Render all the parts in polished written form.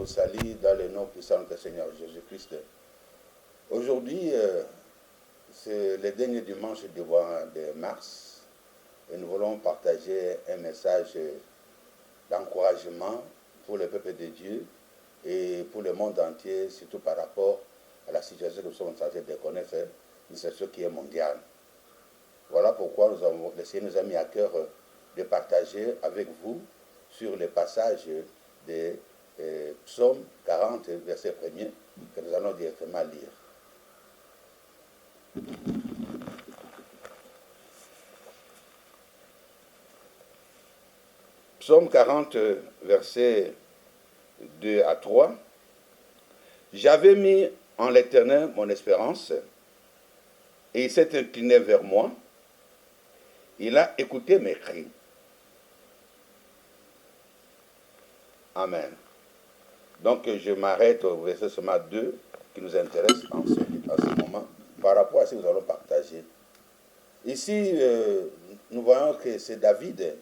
vous salue dans le nom puissant de notre Seigneur Jésus-Christ. Aujourd'hui, c'est le dernier dimanche du mois de mars et nous voulons partager un message d'encouragement pour le peuple de Dieu et pour le monde entier, surtout par rapport à la situation que nous sommes en train de connaître, une situation qui est mondiale. Voilà pourquoi le Seigneur nous a mis à cœur de partager avec vous sur le passage de Psaume 40, verset 1er, que nous allons directement lire. Psaume 40, versets 2 à 3. J'avais mis en l'Éternel mon espérance, et il s'est incliné vers moi. Il a écouté mes cris. Amen. Donc je m'arrête au verset seulement 2 qui nous intéresse en ce moment par rapport à ce que nous allons partager. Ici, nous voyons que c'est David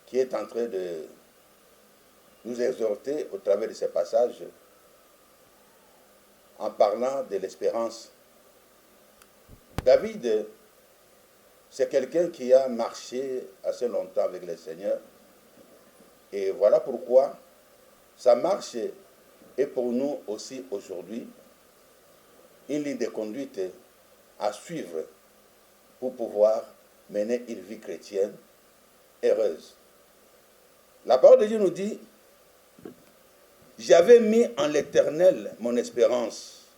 qui est en train de nous exhorter au travers de ces passages en parlant de l'espérance. David, c'est quelqu'un qui a marché assez longtemps avec le Seigneur. Et voilà pourquoi sa marche est pour nous aussi aujourd'hui une ligne de conduite à suivre pour pouvoir mener une vie chrétienne heureuse. La parole de Dieu nous dit: j'avais mis en l'Éternel mon espérance.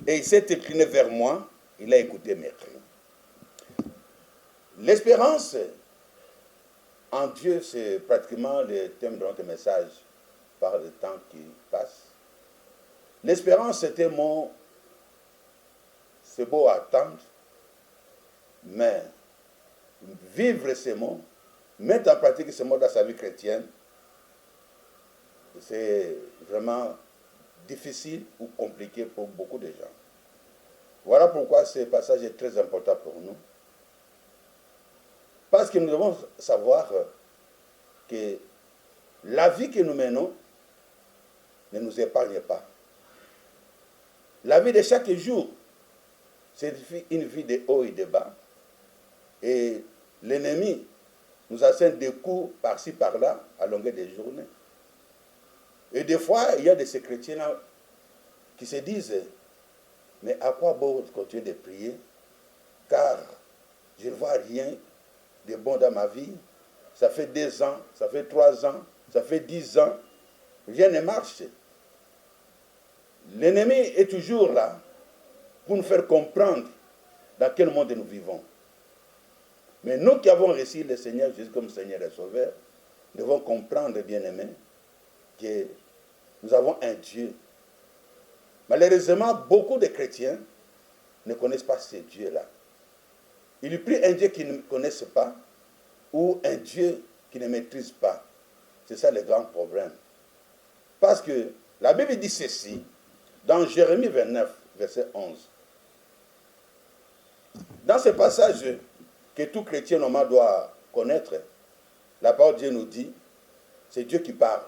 Et il s'est incliné vers moi, il a écouté mes cris. L'espérance en Dieu, c'est pratiquement le thème de notre message par le temps qui passe. L'espérance, c'est un mot, c'est beau à attendre, mais vivre ces mots, mettre en pratique ces mots dans sa vie chrétienne, c'est vraiment difficile ou compliqué pour beaucoup de gens. Voilà pourquoi ce passage est très important pour nous. Parce que nous devons savoir que la vie que nous menons ne nous épargne pas. La vie de chaque jour, c'est une vie de haut et de bas. Et l'ennemi nous assène des coups par-ci, par-là, à longueur des journées. Et des fois, il y a de ces chrétiens-là qui se disent: mais à quoi bon continuer de prier? Car je ne vois rien de bon dans ma vie. Ça fait 2 ans, ça fait 3 ans, ça fait 10 ans. Rien ne marche. L'ennemi est toujours là pour nous faire comprendre dans quel monde nous vivons. Mais nous qui avons reçu le Seigneur Jésus comme Seigneur et Sauveur, devons comprendre, bien-aimés, que nous avons un Dieu. Malheureusement, beaucoup de chrétiens ne connaissent pas ce Dieu-là. Ils prient un Dieu qu'ils ne connaissent pas ou un Dieu qu'ils ne maîtrisent pas. C'est ça le grand problème. Parce que la Bible dit ceci, dans Jérémie 29, verset 11. Dans ce passage que tout chrétien normal doit connaître, la parole de Dieu nous dit, c'est Dieu qui parle.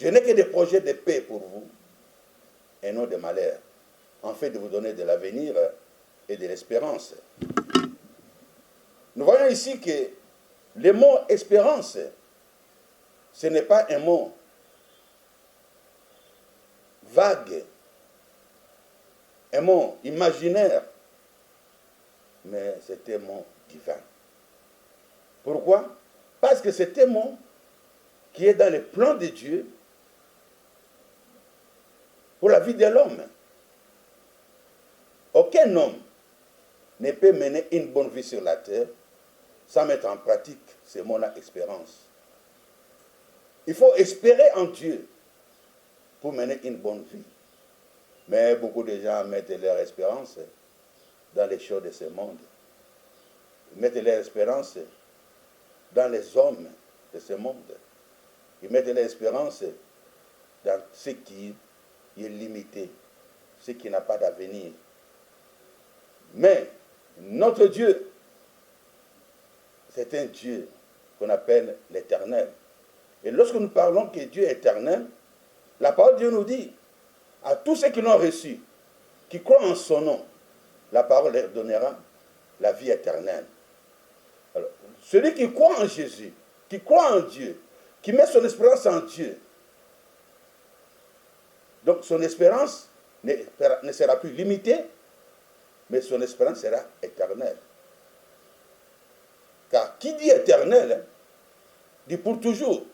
Je n'ai que des projets de paix pour vous et non de malheur, en fait de vous donner de l'avenir et de l'espérance. Nous voyons ici que le mot espérance, ce n'est pas un mot vague, un mot imaginaire, mais c'est un mot divin. Pourquoi? Parce que c'est un mot qui est dans le plan de Dieu pour la vie de l'homme. Aucun homme ne peut mener une bonne vie sur la terre sans mettre en pratique ce mot-là, espérance. Il faut espérer en Dieu pour mener une bonne vie. Mais beaucoup de gens mettent leur espérance dans les choses de ce monde. Ils mettent leur espérance dans les hommes de ce monde. Ils mettent leur espérance dans ce qui est limité, ce qui n'a pas d'avenir. Mais notre Dieu, c'est un Dieu qu'on appelle l'Éternel. Et lorsque nous parlons que Dieu est éternel, la parole de Dieu nous dit, à tous ceux qui l'ont reçu, qui croient en son nom, la parole leur donnera la vie éternelle. Alors, celui qui croit en Jésus, qui croit en Dieu, qui met son espérance en Dieu, donc son espérance ne sera plus limitée, mais son espérance sera éternelle. Car qui dit éternel, dit pour toujours.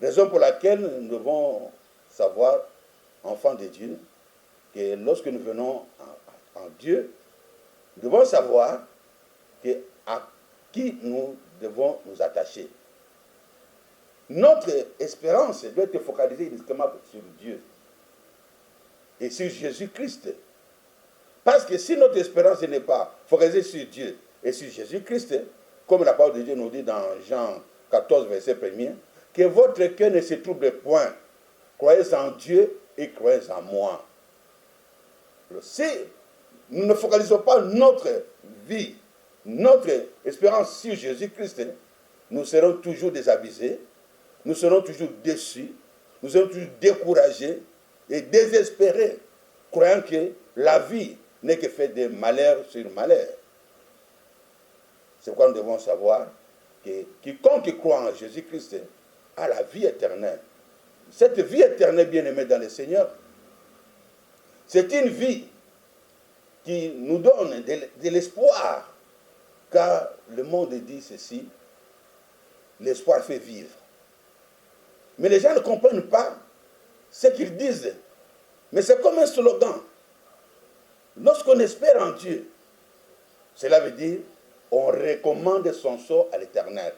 Raison pour laquelle nous devons savoir, enfants de Dieu, que lorsque nous venons en Dieu, nous devons savoir à qui nous devons nous attacher. Notre espérance doit être focalisée uniquement sur Dieu et sur Jésus-Christ. Parce que si notre espérance n'est pas focalisée sur Dieu et sur Jésus-Christ, comme la parole de Dieu nous dit dans Jean 14, verset 1er, que votre cœur ne se trouble point. Croyez en Dieu et croyez en moi. Si nous ne focalisons pas notre vie, notre espérance sur Jésus-Christ, nous serons toujours désabusés, nous serons toujours déçus, nous serons toujours découragés et désespérés, croyant que la vie n'est que fait de malheur sur malheur. C'est pourquoi nous devons savoir que quiconque croit en Jésus-Christ a la vie éternelle. Cette vie éternelle, bien-aimée dans le Seigneur, c'est une vie qui nous donne de l'espoir, car le monde dit ceci, l'espoir fait vivre. Mais les gens ne comprennent pas ce qu'ils disent. Mais c'est comme un slogan. Lorsqu'on espère en Dieu, cela veut dire on recommande son sort à l'Éternel.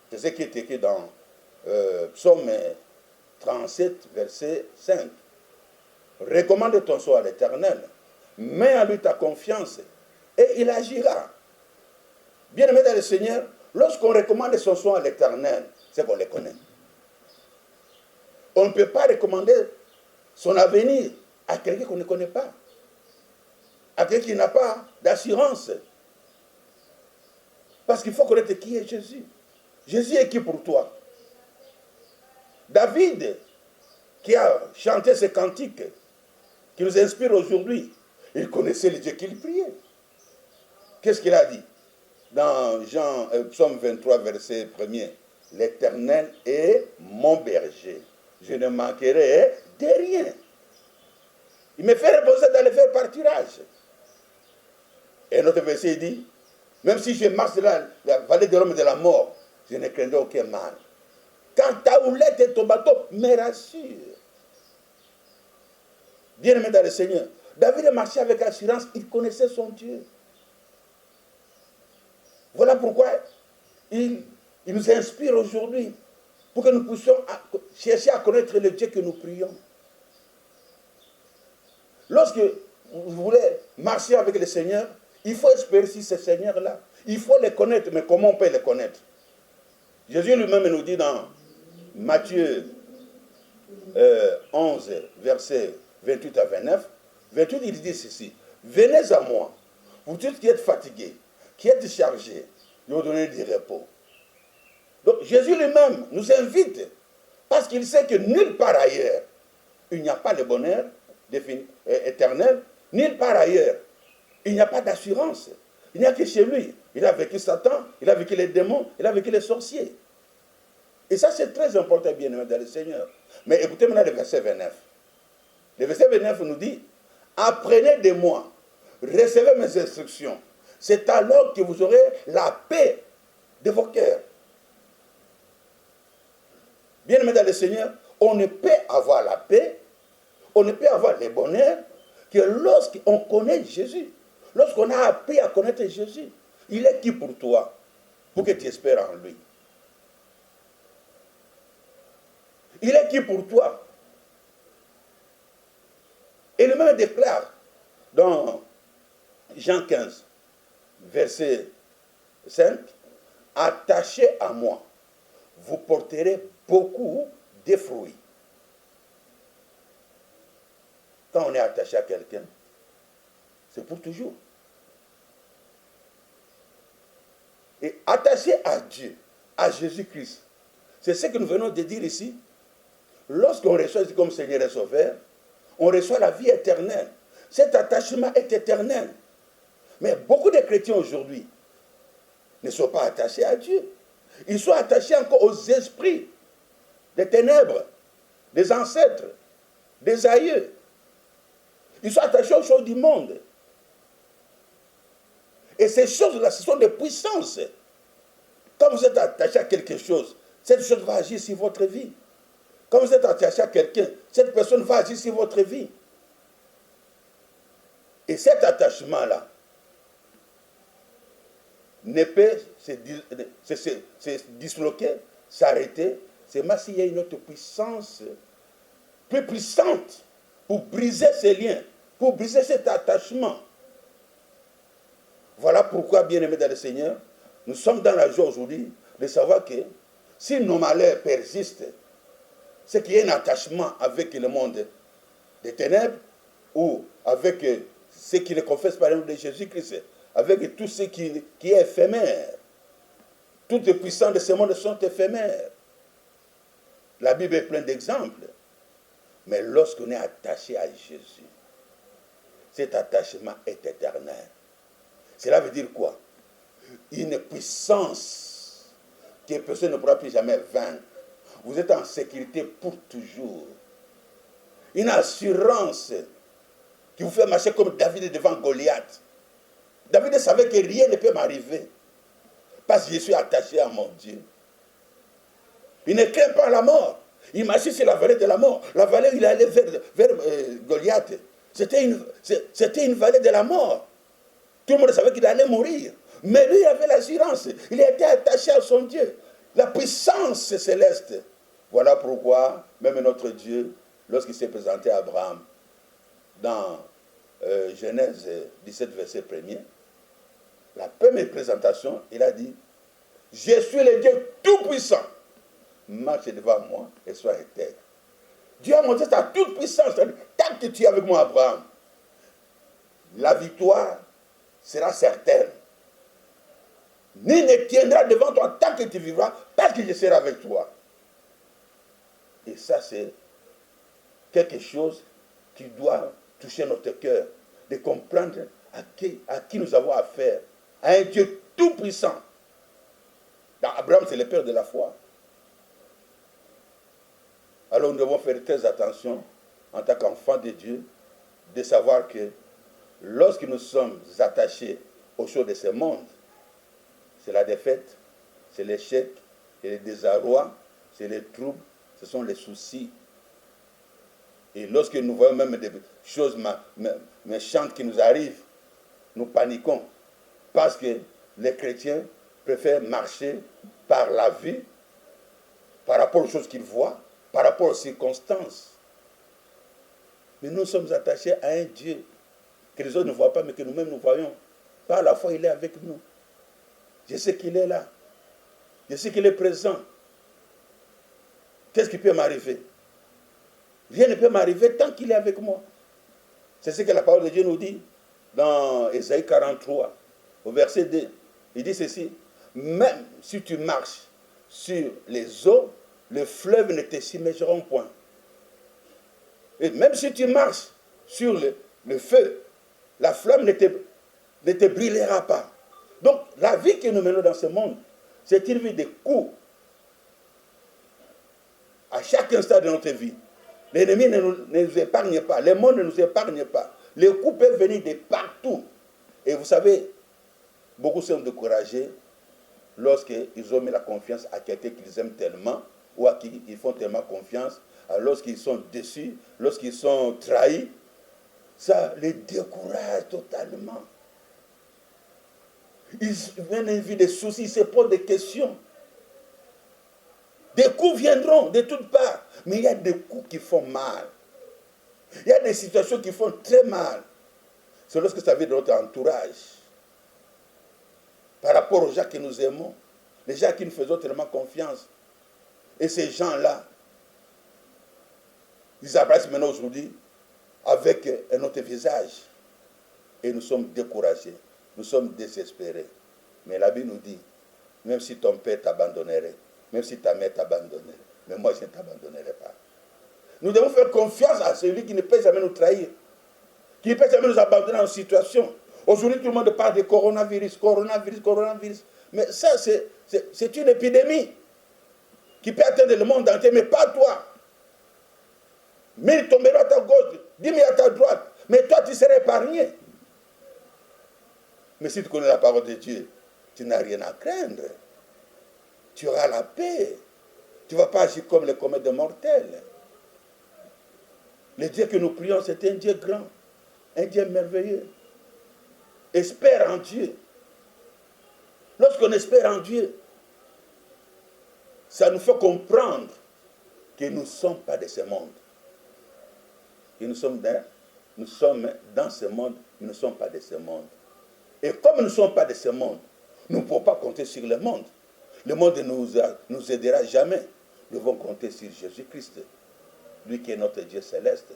C'est ce qui est écrit dans Psaume 37, verset 5. Recommande ton sort à l'Éternel, mets en lui ta confiance et il agira. Bien-aimé dans le Seigneur, lorsqu'on recommande son sort à l'Éternel, c'est qu'on le connaît. On ne peut pas recommander son avenir à quelqu'un qu'on ne connaît pas, à quelqu'un qui n'a pas d'assurance. Parce qu'il faut connaître qui est Jésus. Jésus est qui pour toi? David, qui a chanté ce cantique, qui nous inspire aujourd'hui, il connaissait le Dieu qu'il priait. Qu'est-ce qu'il a dit? Dans Psaume 23, verset 1er, l'Éternel est mon berger. Je ne manquerai de rien. Il me fait reposer dans les verts pâturages. Et notre verset dit, même si je marche dans la vallée de l'homme de la mort, je ne craindrai aucun mal. Car ta houlette et ton bateau me rassurent. Bien-aimé dans le Seigneur, David a marché avec assurance, il connaissait son Dieu. Voilà pourquoi il nous inspire aujourd'hui, pour que nous puissions chercher à connaître le Dieu que nous prions. Lorsque vous voulez marcher avec le Seigneur, il faut espérer sur ce Seigneur-là. Il faut le connaître, mais comment on peut le connaître? Jésus lui-même nous dit dans Matthieu 11, versets 28 à 29, 28, il dit ceci, venez à moi, vous tous qui êtes fatigués, qui êtes chargés, je vais vous donner du repos. Donc Jésus lui-même nous invite, parce qu'il sait que nulle part ailleurs, il n'y a pas de bonheur éternel, nulle part ailleurs, il n'y a pas d'assurance. Il n'y a que chez lui. Il a vécu Satan, il a vécu les démons, il a vécu les sorciers. Et ça, c'est très important, bien-aimé dans le Seigneur. Mais écoutez maintenant le verset 29. Le verset 29 nous dit, apprenez de moi, recevez mes instructions. C'est alors que vous aurez la paix de vos cœurs. Bien-aimé dans le Seigneur, on ne peut avoir la paix, on ne peut avoir le bonheur que lorsqu'on connaît Jésus. Lorsqu'on a appris à connaître Jésus, il est qui pour toi? Pour que tu espères en lui. Il est qui pour toi? Et le même déclare dans Jean 15, verset 5, attachez à moi, vous porterez beaucoup de fruits. Quand on est attaché à quelqu'un, c'est pour toujours. Et attaché à Dieu, à Jésus-Christ, C'est ce que nous venons de dire ici. Lorsqu'on reçoit Jésus comme Seigneur et Sauveur, on reçoit la vie éternelle. Cet attachement est éternel. Mais beaucoup de chrétiens aujourd'hui ne sont pas attachés à Dieu. Ils sont attachés encore aux esprits des ténèbres, des ancêtres, des aïeux. Ils sont attachés aux choses du monde. Et ces choses-là, ce sont des puissances. Quand vous êtes attaché à quelque chose, cette chose va agir sur votre vie. Quand vous êtes attaché à quelqu'un, cette personne va agir sur votre vie. Et cet attachement-là ne peut se disloquer, s'arrêter, seulement s'il y a une autre puissance plus puissante pour briser ces liens, pour briser cet attachement. Voilà pourquoi, bien-aimés dans le Seigneur, nous sommes dans la joie aujourd'hui de savoir que si nos malheurs persistent, c'est qu'il y a un attachement avec le monde des ténèbres ou avec ceux qui le confessent par le nom de Jésus-Christ, avec tout ce qui est éphémère. Toutes les puissances de ce monde sont éphémères. La Bible est pleine d'exemples. Mais lorsqu'on est attaché à Jésus, cet attachement est éternel. Cela veut dire quoi? Une puissance que personne ne pourra plus jamais vaincre. Vous êtes en sécurité pour toujours. Une assurance qui vous fait marcher comme David devant Goliath. David savait que rien ne peut m'arriver parce que je suis attaché à mon Dieu. Il ne craint pas la mort. Il marchait sur la vallée de la mort. La vallée où il allait vers Goliath. C'était une vallée de la mort. Tout le monde savait qu'il allait mourir. Mais lui, il avait l'assurance. Il était attaché à son Dieu. La puissance céleste. Voilà pourquoi, même notre Dieu, lorsqu'il s'est présenté à Abraham, dans Genèse 17, verset 1er, la première présentation, il a dit, « Je suis le Dieu tout-puissant. Marche devant moi et sois intègre. » Dieu a montré sa toute-puissance. Tant que tu es avec moi, Abraham, la victoire sera certaine. Ni ne tiendra devant toi tant que tu vivras, parce que je serai avec toi. Et ça, c'est quelque chose qui doit toucher notre cœur, de comprendre à qui nous avons affaire, à un Dieu tout-puissant. Abraham, c'est le père de la foi. Alors nous devons faire très attention, en tant qu'enfants de Dieu, de savoir que lorsque nous sommes attachés aux choses de ce monde, c'est la défaite, c'est l'échec, c'est le désarroi, c'est les troubles, ce sont les soucis. Et lorsque nous voyons même des choses méchantes qui nous arrivent, nous paniquons. Parce que les chrétiens préfèrent marcher par la vue, par rapport aux choses qu'ils voient, par rapport aux circonstances. Mais nous sommes attachés à un Dieu que les autres ne voient pas, mais que nous-mêmes nous voyons. Par la foi, il est avec nous. Je sais qu'il est là. Je sais qu'il est présent. Qu'est-ce qui peut m'arriver? Rien ne peut m'arriver tant qu'il est avec moi. C'est ce que la parole de Dieu nous dit dans Ésaïe 43, au verset 2. Il dit ceci, « Même si tu marches sur les eaux, le fleuve ne te submergeront point. Et même si tu marches sur le feu, la flamme ne te brûlera pas. » Donc, la vie que nous menons dans ce monde, c'est une vie de coups. À chaque instant de notre vie. L'ennemi ne nous épargne pas. Le monde ne nous épargne pas. Les coups peuvent venir de partout. Et vous savez, beaucoup sont découragés lorsqu'ils ont mis la confiance à quelqu'un qu'ils aiment tellement ou à qui ils font tellement confiance. Lorsqu'ils sont déçus, lorsqu'ils sont trahis, ça les décourage totalement. Ils viennent une vie de soucis, ils se posent des questions. Des coups viendront de toutes parts, mais il y a des coups qui font mal. Il y a des situations qui font très mal. C'est lorsque ça vient de notre entourage. Par rapport aux gens que nous aimons, les gens qui nous faisons tellement confiance. Et ces gens-là, ils apparaissent maintenant aujourd'hui avec un autre visage. Et nous sommes découragés, nous sommes désespérés. Mais la Bible nous dit, même si ton père t'abandonnerait, même si ta mère t'abandonne. Mais moi, je ne t'abandonnerai pas. Nous devons faire confiance à celui qui ne peut jamais nous trahir, qui ne peut jamais nous abandonner en situation. Aujourd'hui, tout le monde parle de coronavirus, coronavirus, coronavirus. Mais ça, c'est une épidémie qui peut atteindre le monde entier, mais pas toi. 1000 tomberont à ta gauche, 10 000 à ta droite, mais toi, tu seras épargné. Mais si tu connais la parole de Dieu, tu n'as rien à craindre. Tu auras la paix. Tu ne vas pas agir comme les comètes de mortels. Le Dieu que nous prions, c'est un Dieu grand, un Dieu merveilleux. Espère en Dieu. Lorsqu'on espère en Dieu, ça nous fait comprendre que nous ne sommes pas de ce monde. Que nous sommes dans ce monde, mais nous ne sommes pas de ce monde. Et comme nous ne sommes pas de ce monde, nous ne pouvons pas compter sur le monde. Le monde ne nous aidera jamais. Nous devons compter sur Jésus-Christ, lui qui est notre Dieu céleste.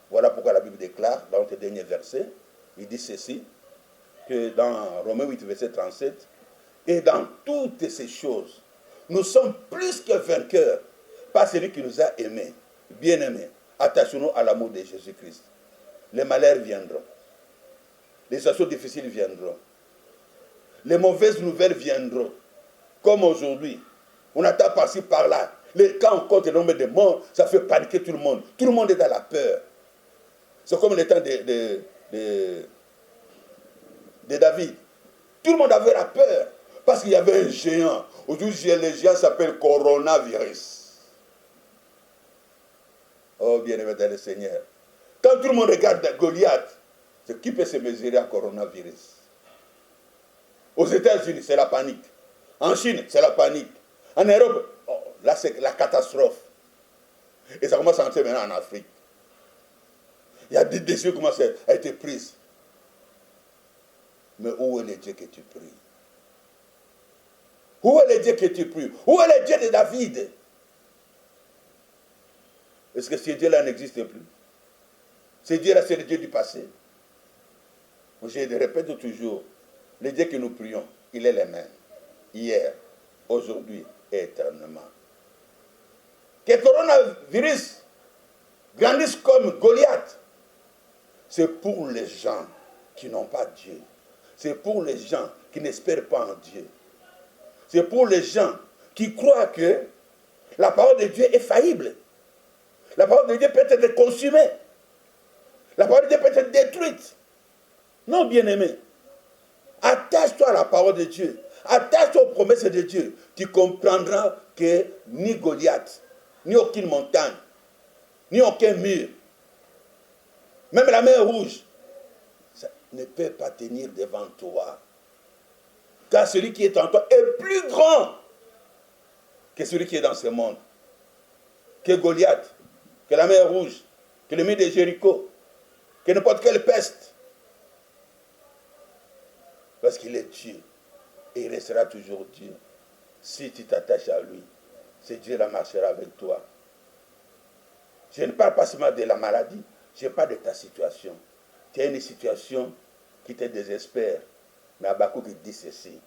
Voilà pourquoi la Bible déclare, dans le dernier verset, il dit ceci, que dans Romains 8, verset 37, et dans toutes ces choses, nous sommes plus que vainqueurs par celui qui nous a aimés, bien-aimés. Attachons-nous à l'amour de Jésus-Christ. Les malheurs viendront. Les situations difficiles viendront. Les mauvaises nouvelles viendront. Comme aujourd'hui. On attend par-ci, par-là. Quand on compte le nombre de morts, ça fait paniquer tout le monde. Tout le monde est dans la peur. C'est comme le temps de David. Tout le monde avait la peur. Parce qu'il y avait un géant. Aujourd'hui, le géant s'appelle coronavirus. Oh, bien-aimé dans le Seigneur. Quand tout le monde regarde Goliath, c'est qui peut se mesurer à coronavirus? Aux États-Unis, c'est la panique. En Chine, c'est la panique. En Europe, oh, là, c'est la catastrophe. Et ça commence à entrer maintenant en Afrique. Il y a des décisions qui commencent à être prises. Mais où est le Dieu que tu pries? Où est le Dieu que tu pries? Où est le Dieu de David? Est-ce que ce Dieu-là n'existe plus? Ce Dieu-là, c'est le Dieu du passé. Je le répète toujours, le Dieu que nous prions, il est le même. Hier, aujourd'hui et éternellement. Que le coronavirus grandisse comme Goliath, c'est pour les gens qui n'ont pas Dieu. C'est pour les gens qui n'espèrent pas en Dieu. C'est pour les gens qui croient que la parole de Dieu est faillible. La parole de Dieu peut être consumée. La parole de Dieu peut être détruite. Non, bien-aimé. Attache-toi à la parole de Dieu. Attache-toi aux promesses de Dieu. Tu comprendras que ni Goliath, ni aucune montagne, ni aucun mur, même la mer rouge, ça ne peut pas tenir devant toi. Car celui qui est en toi est plus grand que celui qui est dans ce monde. Que Goliath, que la mer rouge, que le mur de Jéricho, que n'importe quelle peste. Parce qu'il est Dieu. Et il restera toujours Dieu. Si tu t'attaches à lui, c'est Dieu qui marchera avec toi. Je ne parle pas seulement de la maladie, je parle de ta situation. Tu as une situation qui te désespère. Mais Habakkuk dit ceci.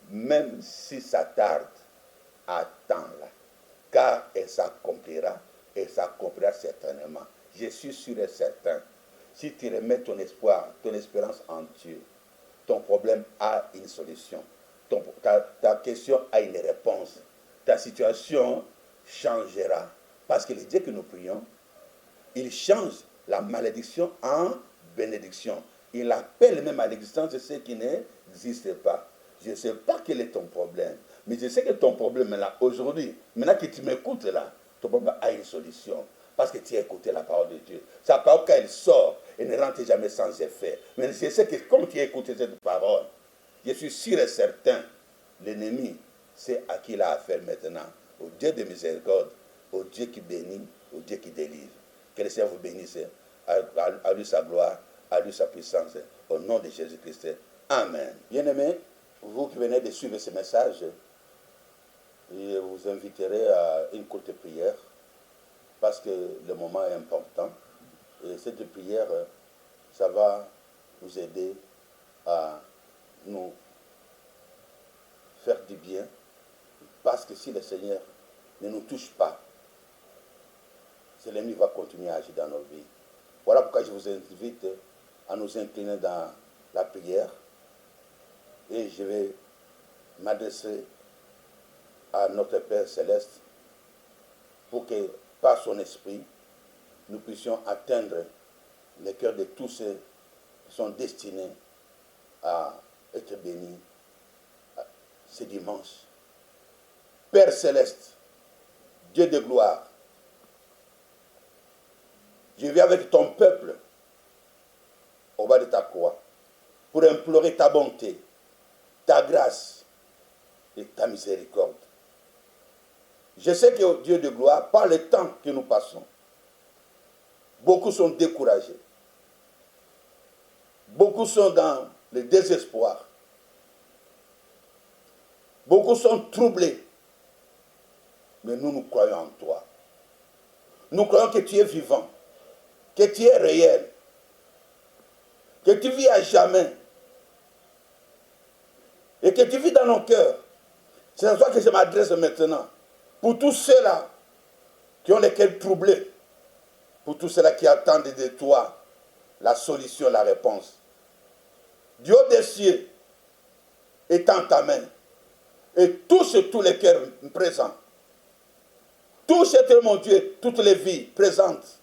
Même si ça tarde, attends-la. Car elle s'accomplira certainement. Je suis sûr et certain. Si tu remets ton espoir, ton espérance en Dieu, ton problème a une solution. Ta question a une réponse. Ta situation changera. Parce que le Dieu que nous prions, il change la malédiction en bénédiction. Il appelle même à l'existence de ce qui n'existe pas. Je ne sais pas quel est ton problème, mais je sais que ton problème est là aujourd'hui. Maintenant que tu m'écoutes là, ton problème a une solution. Parce que tu as écouté la parole de Dieu. Sa parole, quand elle sort, elle ne rentre jamais sans effet. Mais je sais que comme tu as écouté cette parole, je suis sûr et certain, l'ennemi sait à qui il a affaire maintenant. Au Dieu de miséricorde, au Dieu qui bénit, au Dieu qui délivre. Que le Seigneur vous bénisse. À lui sa gloire, à lui sa puissance. Au nom de Jésus-Christ. Amen. Bien-aimés, vous qui venez de suivre ce message, je vous inviterai à une courte prière parce que le moment est important. Et cette prière, ça va nous aider à nous faire du bien Parce que si le Seigneur ne nous touche pas, l'ennemi va continuer à agir dans nos vies. Voilà pourquoi je vous invite à nous incliner dans la prière. Et je vais m'adresser à notre Père Céleste pour que, par son esprit, nous puissions atteindre le cœur de tous ceux qui sont destinés à être bénis ce dimanche. Père Céleste, Dieu de gloire, je viens avec ton peuple au bas de ta croix pour implorer ta bonté, ta grâce et ta miséricorde. Je sais que Dieu de gloire, par le temps que nous passons, beaucoup sont découragés. Beaucoup sont dans le désespoir. Beaucoup sont troublés. Mais nous croyons en toi. Nous croyons que tu es vivant, que tu es réel, que tu vis à jamais et que tu vis dans nos cœurs. C'est à toi que je m'adresse maintenant. Pour tous ceux-là qui ont les cœurs troublés, pour tous ceux-là qui attendent de toi la solution, la réponse. Dieu des cieux étend ta main et touche tous les cœurs présents. Touche, mon Dieu, toutes les vies présentes.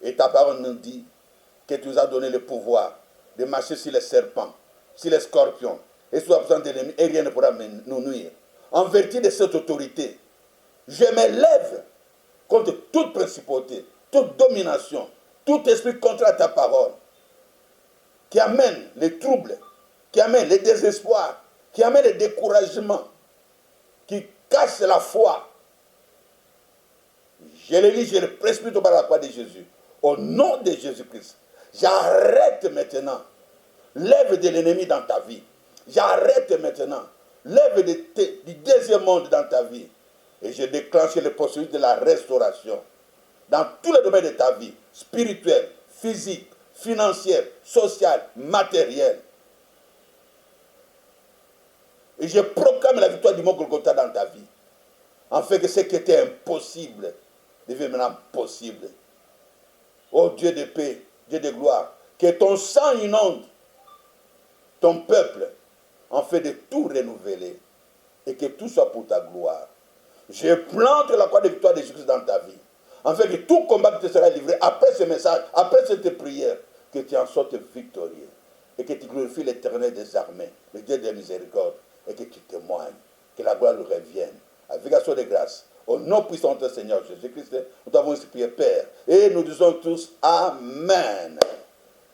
Et ta parole nous dit que tu nous as donné le pouvoir de marcher sur les serpents, sur les scorpions, et sur la puissance de l'ennemi, et rien ne pourra nous nuire. En vertu de cette autorité, je me lève contre toute principauté, toute domination, tout esprit contre ta parole, qui amène les troubles, qui amène les désespoirs, qui amène le découragement, qui cache la foi. Je le lis, je le précipite par la croix de Jésus. Au nom de Jésus-Christ, j'arrête maintenant l'œuvre de l'ennemi dans ta vie. J'arrête maintenant l'œuvre du deuxième monde dans ta vie. Et je déclenche le processus de la restauration dans tous les domaines de ta vie, spirituel, physique, financière, sociale, matérielle. Et je proclame la victoire du mont Golgotha dans ta vie, afin que ce qui était impossible devienne maintenant possible. Ô Dieu de paix, Dieu de gloire, que ton sang inonde ton peuple, en fait de tout renouveler, et que tout soit pour ta gloire. Je plante la croix de victoire de Jésus dans ta vie, afin que tout combat te sera livré après ce message, après cette prière, que tu en sortes victorieux, et que tu glorifies l'Éternel des armées, le Dieu des miséricordes, et que tu témoignes, que la gloire lui revienne, avec action de grâce. Au nom puissant de Seigneur Jésus-Christ, nous avons prié, Père, et nous disons tous Amen.